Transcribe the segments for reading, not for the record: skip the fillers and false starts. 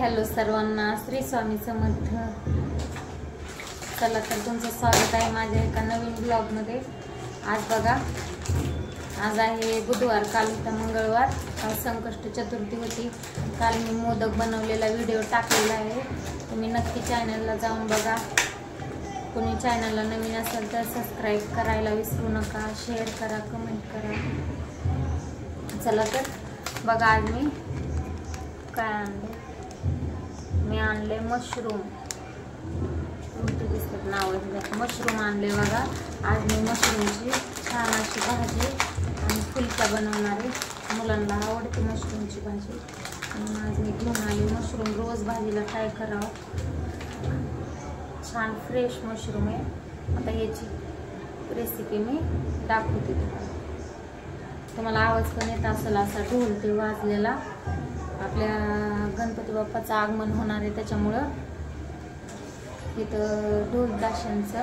Hello सर्वांना, श्री स्वामी समर्थ. चला तर तुमचं स्वागत आहे माझ्या एका नवीन ब्लॉगमध्ये. आज बघा, आज आहे बुधवार, काल होता मंगळवार, आज संकष्ट चतुर्थी होती. काल मी मोदक बनवलेला व्हिडिओ टाकलेला आहे, तुम्ही नक्की चॅनलला जाऊन बघा. कोणी चॅनलला नवीन असेल तर सबस्क्राईब करायला विसरू नका, शेअर करा, कमेंट करा. चला तर बघा, आज मी काय आणले. मी आणले मशरूम, उलटी दिसतात नाव. मशरूम आणले बघा. आज मी मशरूमची छान अशी भाजी आणि फुलका बनवणार आहे. मुलांना आवडते मशरूमची भाजी आणि आज मी घेऊन आले मशरूम. रोज भाजीला ट्राय करावं. छान फ्रेश मशरूम आहे. आता याची रेसिपी मी दाखवते तुम्हाला आवाज पण येत असेल असा ढोल ते वाजलेला. आपल्या गणपती बाप्पाचं आगमन होणार आहे, त्याच्यामुळं इथं ढोल ताशांचं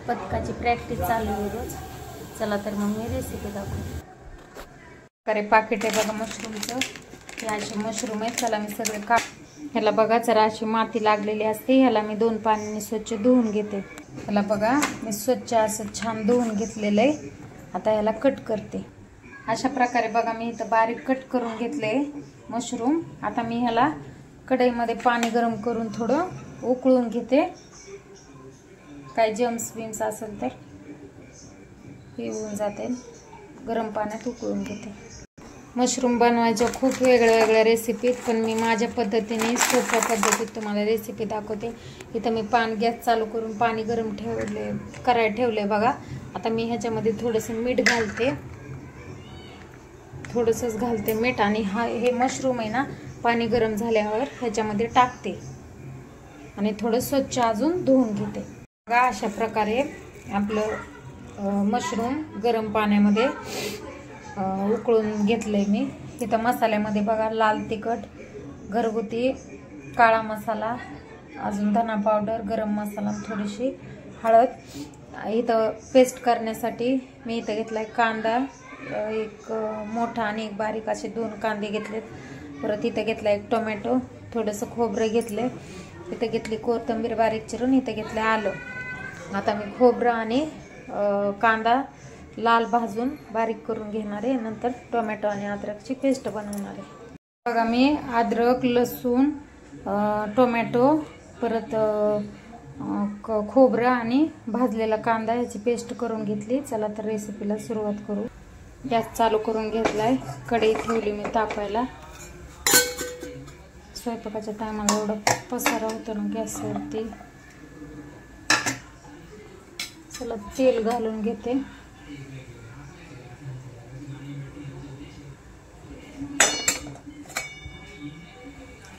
पथकाची प्रॅक्टिस चालू आहे रोज. चला तर मग मी रेसिपी दाखवते. पाकिट आहे बघा मशरूमचं. हे असे मशरूम आहे. चला मी सगळे ह्याला बघा, जरा अशी माती लागलेली असते. ह्याला मी 2 पाण्याने स्वच्छ धुवून घेते. ह्याला बघा, मी स्वच्छ असं छान धुवून घेतलेलं आहे. आता ह्याला कट करते. अशा प्रकारे बघा, मी इथं बारीक कट करून घेतले मशरूम. आता मी ह्याला कढईमध्ये पाणी गरम करून थोडं उकळून घेते. काय जम्स बिम्स असेल तर हे होऊन जाते. गरम पाण्यात उकळून घेते. मशरूम बनवायच्या खूप वेगळ्या रेसिपीत, पण मी माझ्या पद्धतीने सोप्या पद्धतीत तुम्हाला रेसिपी दाखवते. इथं मी गॅस चालू करून पाणी गरम करायला ठेवले बघा. आता मी ह्याच्यामध्ये थोडंसं मीठ घालते, थोडंसंच घालते मीठ. आणि हे मशरूम आहे ना, पाणी गरम झाल्यावर ह्याच्यामध्ये टाकते आणि थोडं स्वच्छ अजून धुवून घेते बघा. अशा प्रकारे आपलं मशरूम गरम पाण्यामध्ये उकळून घेतलंय मी. इथं मसाल्यामध्ये बघा, लाल तिखट, घरगुती काळा मसाला, अजून धना पावडर, गरम मसाला, थोडीशी हळद. इथं पेस्ट करण्यासाठी मी इथं घेतलाय कांदा, एक मोठा आणि एक बारीक, असे 2 कांदे घेतलेत. परत इथं घेतला एक टोमॅटो, थोडंसं खोबरं घेतलंय. इथं घेतली कोथिंबीर बारीक चिरून, इथं घेतलं आलं. आता मी खोबरं आणि कांदा लाल भाजून बारीक करून घेणार आहे. नंतर टोमॅटो आणि अद्रकची पेस्ट बनवणार आहे बघा. मी अद्रक, लसूण, टोमॅटो, परत खोबरं आणि भाजलेला कांदा याची पेस्ट करून घेतली. चला तर रेसिपीला सुरुवात करू. गॅस चालू करून घेतलाय. कढई ठेवली मी तापायला. स्वयंपाकाच्या टायमाला एवढं पसारा होतो ना गॅसवरती. चला तेल घालून घेते.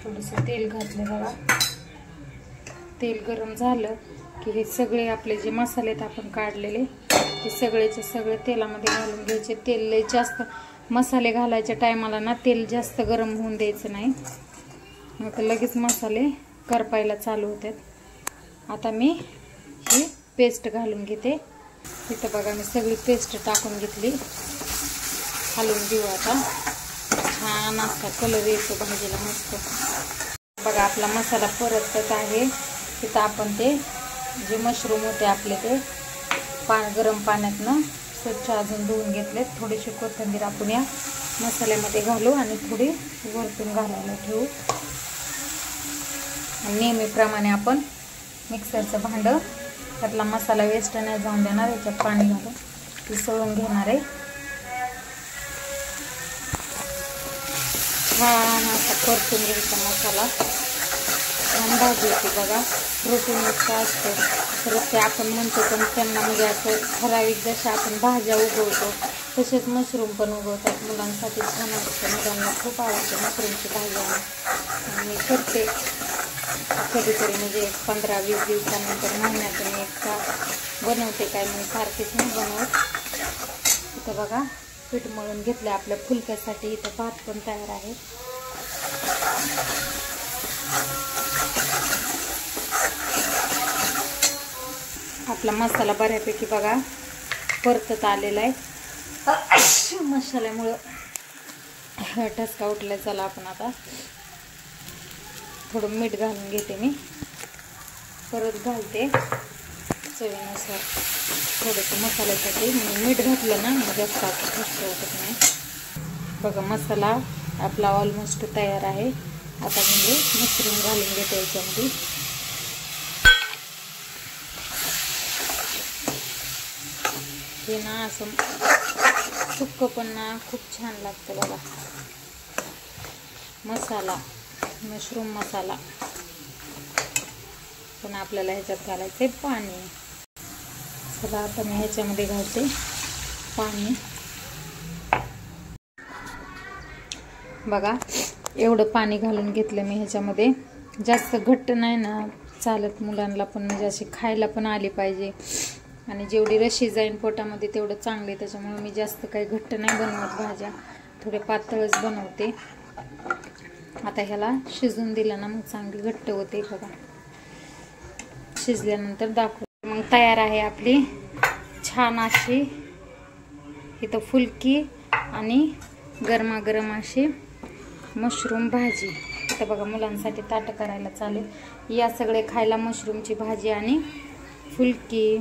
थोडंसं तेल घातलं बघा. तेल गरम झालं की हे सगळे आपले जे मसाले आहेत आपण काढलेले, ते सगळेचे सगळे तेलामध्ये घालून घ्यायचे. तेल लय जास्त, मसाले घालायच्या टायमाला ना तेल जास्त गरम होऊन द्यायचं नाही, मग लगेच मसाले करपायला चालू होतात. आता मी ही पेस्ट घालून घेते. इथं बघा, मी सगळी पेस्ट टाकून घेतली. हलवून घेऊ आता. छान असा कलर येतो भाजीला मस्त बघा. आपला मसाला परतत आहे. तिथं आपण ते जे मशरूम होते आपले ते गरम पाण्यातनं स्वच्छ अजून धुवून घेतलेत. थोडीशी कोथिंबीर आपण या मसाल्यामध्ये घालू आणि थोडी वरतून घालायला ठेवू. नेहमीप्रमाणे आपण मिक्सरचं भांडं, त्यातला मसाला वेस्ट नाही जाऊन देणार, याच्यात पाणी घालून मिसळून घेणार आहे. छान असा परतून घ्यायचा मसाला. छान भाजी येते बघा. प्रोटीन युक्त असतं. तर ते आपण म्हणतो, पण त्यांना म्हणजे असं ठराविक जशा आपण भाज्या उगवतो तसेच मशरूम पण उगवतात. मुलांसाठी छान असतं. मुलांना खूप आवडते मशरूमची भाजी. आणि मी करते कधीतरी, म्हणजे 15-20 दिवसानंतर, महिन्यातून एकदा बनवते. काय मी सारखीच नाही बनवत. इथं बघा पीठ मळून घेतलं आपल्या फुलक्यासाठी. इथं भात पण तयार आहे. आपला मसाला बऱ्यापैकी बघा परतत आलेला आहे. मसाल्यामुळं ठसका उठला. चला आपण आता थोडं मीठ घालून घेते मी, परत घालते चवीनुसार थोडंसं मसाल्यासाठी. मीठ घातलं ना मग जास्त वाटत नाही. बघा मसाला आपला ऑलमोस्ट तयार आहे. आता म्हणजे मशरूम घालून घेते याच्यामध्ये. हे ना असं सुक्क पण ना खूप छान लागतं बघा. मसाला मशरूम मसाला. पण आपल्याला ह्याच्यात घालायचे पाणी. चला आता मी ह्याच्यामध्ये घालते पाणी. बघा एवढं पाणी घालून घेतलं मी ह्याच्यामध्ये. जास्त घट्ट नाही ना चालत, मुलांना पण म्हणजे अशी खायला पण आली पाहिजे आणि जेवढी रशी जाईन पोटामध्ये तेवढं चांगले. त्याच्यामुळे मी जास्त काही घट्ट नाही बनवत भाज्या, थोडे पातळच बनवते. आता ह्याला शिजून दिलं ना मग चांगली घट्ट होते. बघा शिजल्यानंतर दाखवते. मग तयार आहे आपली छान अशी इथं फुलकी आणि गरमागरम अशी मशरूम भाजी. आता बघा मुलांसाठी ताट करायला चालेल. या सगळे खायला मशरूमची भाजी आणि फुलकी.